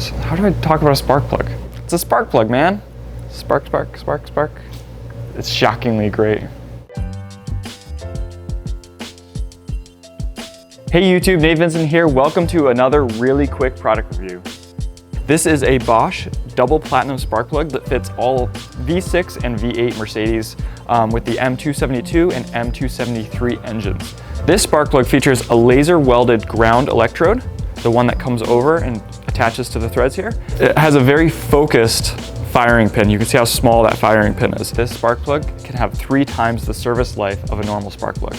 How do I talk about a spark plug? It's a spark plug, man. Spark, spark, spark, spark. It's shockingly great. Hey YouTube, Nate Vincent here. Welcome to another really quick product review. This is a Bosch double platinum spark plug that fits all V6 and V8 Mercedes with the M272 and M273 engines. This spark plug features a laser welded ground electrode, the one that comes over and attaches to the threads here. It has a very focused firing pin. You can see how small that firing pin is. This spark plug can have 3 times the service life of a normal spark plug.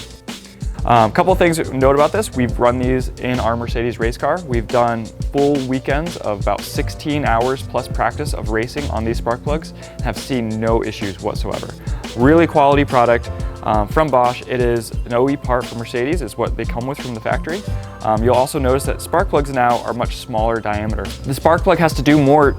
A couple of things to note about this. We've run these in our Mercedes race car. We've done full weekends of about 16 hours plus practice of racing on these spark plugs and have seen no issues whatsoever. Really quality product from Bosch. It is an OE part for Mercedes, is what they come with from the factory. You'll also notice that spark plugs now are much smaller diameter. The spark plug has to do more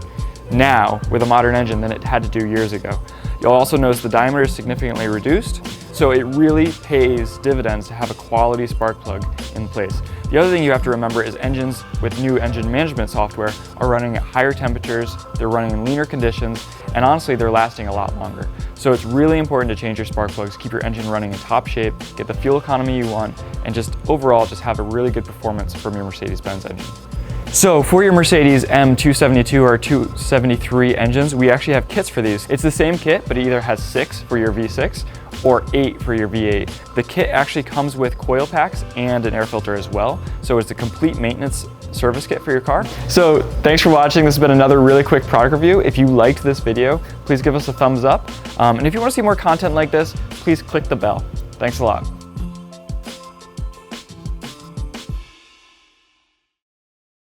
now with a modern engine than it had to do years ago. You'll also notice the diameter is significantly reduced, so it really pays dividends to have a quality spark plug in place. The other thing you have to remember is engines with new engine management software are running at higher temperatures, they're running in leaner conditions, and honestly, they're lasting a lot longer. So it's really important to change your spark plugs, keep your engine running in top shape, get the fuel economy you want, and just overall just have a really good performance from your Mercedes-Benz engine. So for your Mercedes M272 or 273 engines, we actually have kits for these. It's the same kit, but it either has 6 for your V6 or 8 for your V8. The kit actually comes with coil packs and an air filter as well. So it's a complete maintenance service kit for your car. So thanks for watching. This has been another really quick product review. If you liked this video, please give us a thumbs up. And if you want to see more content like this, please click the bell. Thanks a lot.